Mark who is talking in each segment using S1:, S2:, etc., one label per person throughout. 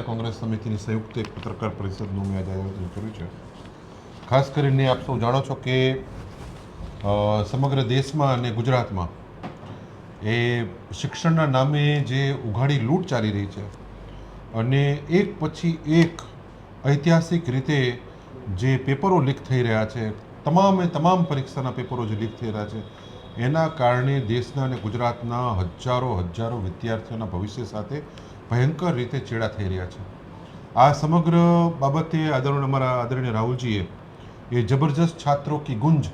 S1: કોંગ્રેસ સમિતિની સંયુક્ત એક પત્રકાર પરિષદનું મેં આજે આયોજન કર્યું છે. ખાસ કરીને આપ સૌ જાણો છો કે સમગ્ર દેશમાં અને ગુજરાતમાં એ શિક્ષણના નામે જે ઉઘાડી લૂંટ ચાલી રહી છે અને એક પછી એક ઐતિહાસિક રીતે જે પેપરો લીક થઈ રહ્યા છે, તમામ પરીક્ષાના પેપરો જે લીક થઈ રહ્યા છે, એના કારણે દેશના અને ગુજરાતના હજારો વિદ્યાર્થીઓના ભવિષ્ય સાથે ભયંકર રીતે ચેડા થઈ રહ્યા છે. આ સમગ્ર બાબતે અમારા આદરણીય રાહુલજીએ એ જબરજસ્ત છાત્રો કી ગુંજ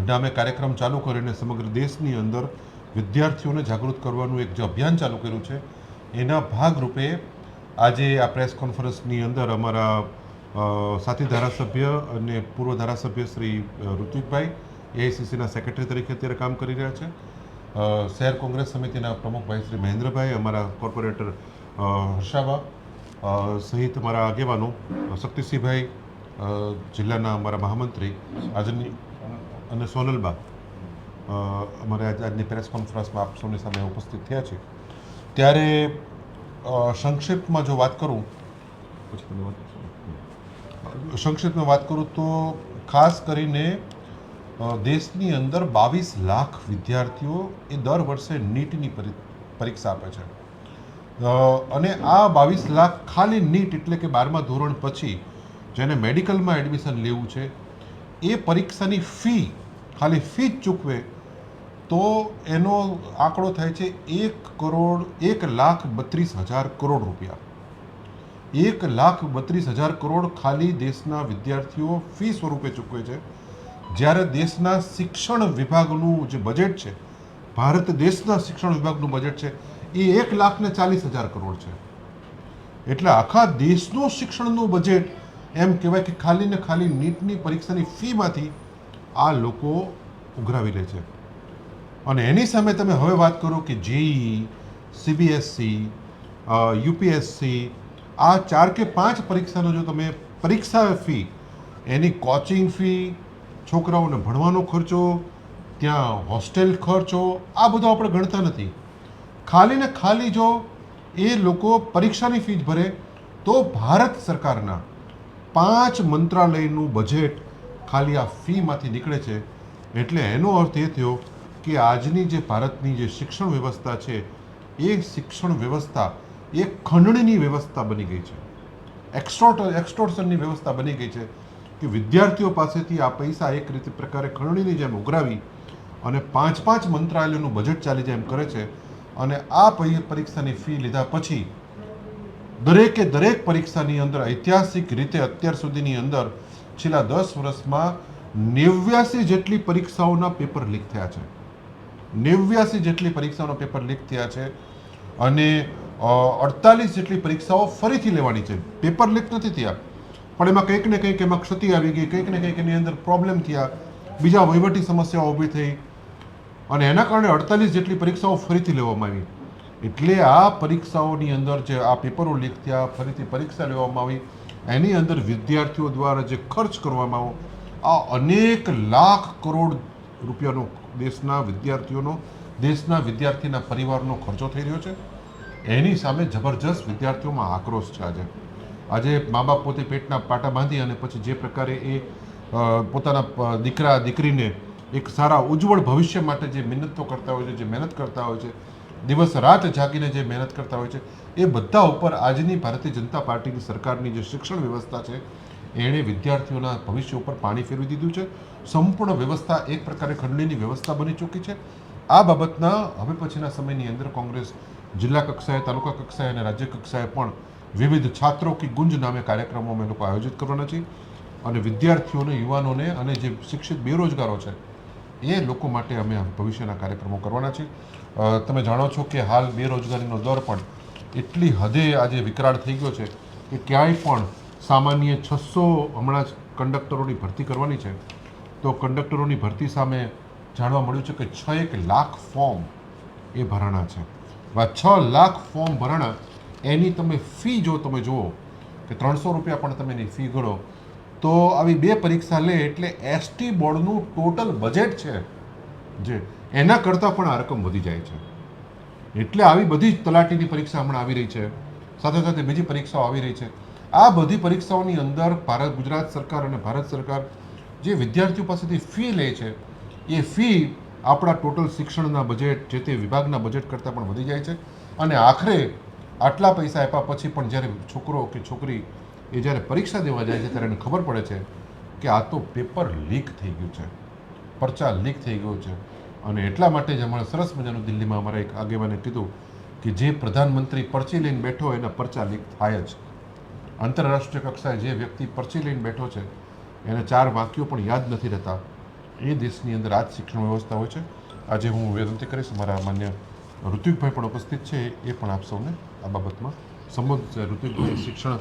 S1: નામે કાર્યક્રમ ચાલુ કરીને સમગ્ર દેશની અંદર વિદ્યાર્થીઓને જાગૃત કરવાનું એક જે અભિયાન ચાલુ કર્યું છે, એના ભાગરૂપે આજે આ પ્રેસ કોન્ફરન્સની અંદર અમારા સાથી ધારાસભ્ય અને પૂર્વ ધારાસભ્ય શ્રી ઋત્વિકભાઈ એઆઈસીસીના સેક્રેટરી તરીકે અત્યારે કામ કરી રહ્યા છે, શહેર કોંગ્રેસ સમિતિના પ્રમુખભાઈ શ્રી મહેન્દ્રભાઈ, અમારા કોર્પોરેટર હર્ષાબા સહિત અમારા આગેવાનો શક્તિસિંહભાઈ, જિલ્લાના અમારા મહામંત્રી આજની અને સોનલબા અમારે આજની પ્રેસ કોન્ફરન્સમાં આપ સૌની સામે ઉપસ્થિત થયા છે. ત્યારે સંક્ષિપ્તમાં જો વાત કરું તો ખાસ કરીને દેશની અંદર 22 લાખ વિદ્યાર્થીઓ એ દર વર્ષે નીટની પરીક્ષા આપે છે અને આ 22 લાખ ખાલી નીટ એટલે કે 12મા ધોરણ પછી જેને મેડિકલમાં એડમિશન લેવું છે, એ પરીક્ષાની ફી ખાલી ફી જ ચૂકવે તો એનો આંકડો થાય છે 1,32,000 કરોડ રૂપિયા. 1,32,000 કરોડ ખાલી દેશના વિદ્યાર્થીઓ ફી સ્વરૂપે ચૂકવે છે. જ્યારે દેશના શિક્ષણ વિભાગનું જે બજેટ છે, ભારત દેશના શિક્ષણ વિભાગનું બજેટ છે, એ 1,40,000 કરોડ છે. એટલે આખા દેશનું શિક્ષણનું બજેટ એમ કહેવાય કે ખાલી ને ખાલી નીટની પરીક્ષાની ફીમાંથી આ લોકો ઉઘરાવી લે છે. અને એની સામે તમે હવે વાત કરો કે જેઈઈ, સીબીએસઈ, યુપીએસસી, આ 4 કે 5 પરીક્ષાનો જો તમે પરીક્ષા ફી, એની કોચિંગ ફી, છોકરાઓને ભણવાનો ખર્ચો, ત્યાં હોસ્ટેલ ખર્ચો, આ બધો આપણે ગણતા નથી. ખાલી ને ખાલી જો એ લોકો પરીક્ષાની ફી જ ભરે તો ભારત સરકારના 5 મંત્રાલયનું બજેટ ખાલી આ ફીમાંથી નીકળે છે. એટલે એનો અર્થ એ થયો કે આજની જે ભારતની જે શિક્ષણ વ્યવસ્થા છે, એ શિક્ષણ વ્યવસ્થા એ ખંડણીની વ્યવસ્થા બની ગઈ છે, એક્સટોર્શનની વ્યવસ્થા બની ગઈ છે કે વિદ્યાર્થીઓ પાસેથી આ પૈસા એક રીતે પ્રકારે ખંડણીની જેમ ઉઘરાવી અને 5 મંત્રાલયોનું બજેટ ચાલી જાય એમ કરે છે. અને આ પરીક્ષાની ફી લીધા પછી દરેક પરીક્ષાની અંદર ઐતિહાસિક રીતે અત્યાર સુધીની અંદર છેલ્લા 10 વર્ષમાં 89 જેટલી પરીક્ષાઓના પેપર લીક થયા છે. 89 જેટલી પરીક્ષાઓના પેપર લીક થયા છે અને 48 જેટલી પરીક્ષાઓ ફરીથી લેવાની છે. પેપર લીક નથી થયા, પણ એમાં કંઈક ને કંઈક એમાં ક્ષતિ આવી ગઈ, કંઈક ને કંઈક એની અંદર પ્રોબ્લેમ થયા, બીજા વહીવટી સમસ્યાઓ ઊભી થઈ અને એના કારણે 48 જેટલી પરીક્ષાઓ ફરીથી લેવામાં આવી. એટલે આ પરીક્ષાઓની અંદર જે આ પેપરો લીક થયા, ફરીથી પરીક્ષા લેવામાં આવી, એની અંદર વિદ્યાર્થીઓ દ્વારા જે ખર્ચ કરવામાં આવ્યો, આ અનેક લાખ કરોડ રૂપિયાનો દેશના વિદ્યાર્થીના પરિવારનો ખર્ચો થઈ રહ્યો છે. એની સામે જબરજસ્ત વિદ્યાર્થીઓમાં આક્રોશ છે. આજે મા બાપ પોતે પેટના પાટા બાંધી અને પછી જે પ્રકારે એ પોતાના દીકરા દીકરીને એક સારા ઉજ્જવળ ભવિષ્ય માટે જે મહેનતો કરતા હોય છે, જે મહેનત કરતા હોય છે, દિવસ રાત જાગીને જે મહેનત કરતા હોય છે, એ બધા ઉપર આજની ભારતીય જનતા પાર્ટીની સરકારની જે શિક્ષણ વ્યવસ્થા છે, એણે વિદ્યાર્થીઓના ભવિષ્ય ઉપર પાણી ફેરવી દીધું છે. સંપૂર્ણ વ્યવસ્થા એક પ્રકારે ખંડણીની વ્યવસ્થા બની ચૂકી છે. આ બાબતના હવે પછીના સમયની અંદર કોંગ્રેસ જિલ્લા કક્ષાએ, તાલુકા કક્ષાએ અને રાજ્ય કક્ષાએ પણ વિવિધ છાત્રો કી ગુંજ નામે કાર્યક્રમો અમે લોકો આયોજિત કરવાના છીએ અને વિદ્યાર્થીઓને, યુવાનોને અને જે શિક્ષિત બેરોજગારો છે એ લોકો માટે અમે ભવિષ્યના કાર્યક્રમો કરવાના છીએ. તમે જાણો છો કે હાલ બેરોજગારીનો દર પણ એટલી હદે આજે વિકરાળ થઈ ગયો છે કે ક્યાંય પણ સામાન્ય 600 હમણાં જ કંડક્ટરોની ભરતી કરવાની છે, તો કંડક્ટરોની ભરતી સામે જાણવા મળ્યું છે કે 6 લાખ ફોર્મ એ ભરાણા છે. 6 લાખ ફોર્મ ભરાણા, એની તમે ફી જો તમે જુઓ કે 300 રૂપિયા પણ તમે એની ફી ગણો તો આવી 2 પરીક્ષા લે એટલે એસટી બોર્ડનું ટોટલ બજેટ છે જે એના કરતાં પણ આ રકમ વધી જાય છે. એટલે આવી બધી જ તલાટીની પરીક્ષા હમણાં આવી રહી છે સાથે સાથે બીજી પરીક્ષાઓ આવી રહી છે. આ બધી પરીક્ષાઓની અંદર ગુજરાત સરકાર અને ભારત સરકાર જે વિદ્યાર્થીઓ પાસેથી ફી લે છે એ ફી આપણા ટોટલ શિક્ષણના બજેટ જે તે વિભાગના બજેટ કરતાં પણ વધી જાય છે. અને આખરે આટલા પૈસા આપ્યા પછી પણ જ્યારે છોકરો કે છોકરી એ જ્યારે પરીક્ષા દેવા જાય છે ત્યારે એને ખબર પડે છે કે આ તો પેપર લીક થઈ ગયું છે, પરચા લીક થઈ ગયું છે. અને એટલા માટે જ હમણાં સરસ મજાનું દિલ્હીમાં અમારા એક આગેવાને કીધું કે જે પ્રધાનમંત્રી પરચી લઈને બેઠો હોય એના પરચા લીક થાય જ. આંતરરાષ્ટ્રીય કક્ષાએ જે વ્યક્તિ પરચી લઈને બેઠો છે એને 4 વાક્યો પણ યાદ નથી રહેતા. એ દેશની અંદર આ જ શિક્ષણ વ્યવસ્થા હોય છે. આજે હું વિનંતી કરીશ, મારા માન્ય ઋત્વિકભાઈ પણ ઉપસ્થિત છે, એ પણ આપ સૌને આ બાબતમાં સંબોધશે. ઋત્વિકભાઈ શિક્ષણ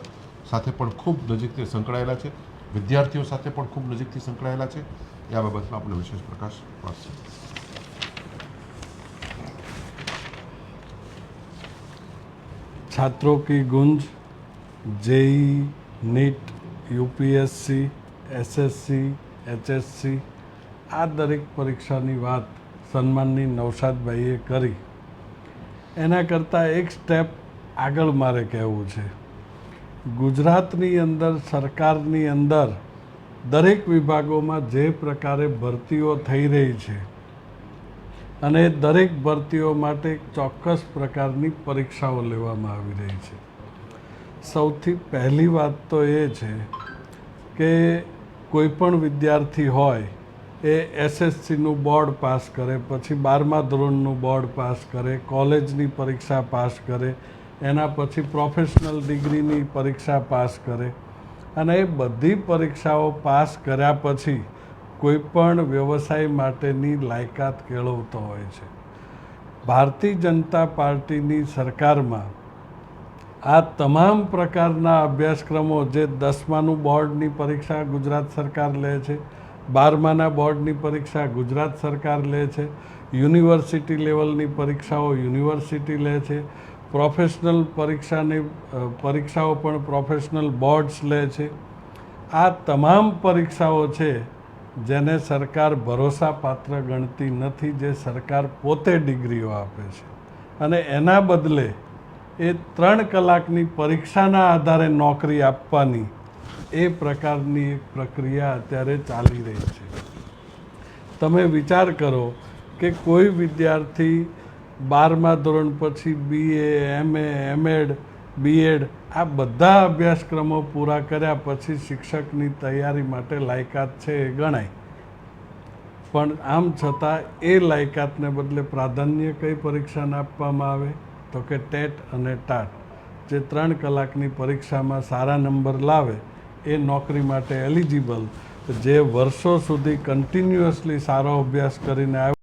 S1: સાથે પણ ખૂબ નજીકથી સંકળાયેલા છે, વિદ્યાર્થીઓ સાથે પણ ખૂબ નજીકથી સંકળાયેલા છે. એ આ બાબતમાં આપણે વિશેષ પ્રકાશ પાડશે.
S2: छात्रों की गुंज, JEE, NEET, UPSC, SSC, HSC આ દરેક પરીક્ષાની વાત સન્માનની નૌશાદભાઈએ કરી. એના કરતાં એક સ્ટેપ આગળ મારે કહેવું છે. ગુજરાતની અંદર, સરકારની અંદર દરેક વિભાગોમાં જે પ્રકારે ભરતીઓ થઈ રહી છે અને દરેક ભરતીઓ માટે એક ચોક્કસ પ્રકારની પરીક્ષાઓ લેવામાં આવી રહી છે. સૌથી પહેલી વાત તો એ છે કે કોઈ પણ વિદ્યાર્થી હોય એ એસએસસીનું બોર્ડ પાસ કરે, પછી 12મા ધોરણનું બોર્ડ પાસ કરે, કોલેજની પરીક્ષા પાસ કરે, એના પછી પ્રોફેશનલ ડિગ્રીની પરીક્ષા પાસ કરે અને એ બધી પરીક્ષાઓ પાસ કર્યા પછી કોઈ પણ વ્યવસાય માટેની લાયકાત કેળવતો હોય છે. ભારતીય જનતા પાર્ટીની સરકારમાં આ તમામ પ્રકારના અભ્યાસક્રમો, જે 10માનું બોર્ડની પરીક્ષા ગુજરાત સરકાર લે છે, 12માના બોર્ડની પરીક્ષા ગુજરાત સરકાર લે છે, યુનિવર્સિટી લેવલની પરીક્ષાઓ યુનિવર્સિટી લે છે, પ્રોફેશનલ પરીક્ષાઓ પણ પ્રોફેશનલ બોર્ડ્સ લે છે. આ તમામ પરીક્ષાઓ છે જેને સરકાર ભરોસાપાત્ર ગણતી નથી, જે સરકાર પોતે ડિગ્રીઓ આપે છે અને એના બદલે એ 3 કલાકની પરીક્ષાના આધારે નોકરી આપવાની એ પ્રકારની એક પ્રક્રિયા અત્યારે ચાલી રહી છે. તમે વિચાર કરો કે કોઈ વિદ્યાર્થી 12મા ધોરણ પછી BA, MA, MEd, BEd આ બધા અભ્યાસક્રમો પૂરા કર્યા પછી શિક્ષકની તૈયારી માટે લાયકાત છે એ ગણાય. પણ આમ છતાં એ લાયકાતને બદલે પ્રાધાન્ય કઈ પરીક્ષાને આપવામાં આવે તો કે ટેટ અને ટાટ, જે 3 કલાકની પરીક્ષામાં સારા નંબર લાવે એ નોકરી માટે એલિજિબલ, જે વર્ષો સુધી કન્ટિન્યુઅસલી સારો અભ્યાસ કરીને આવે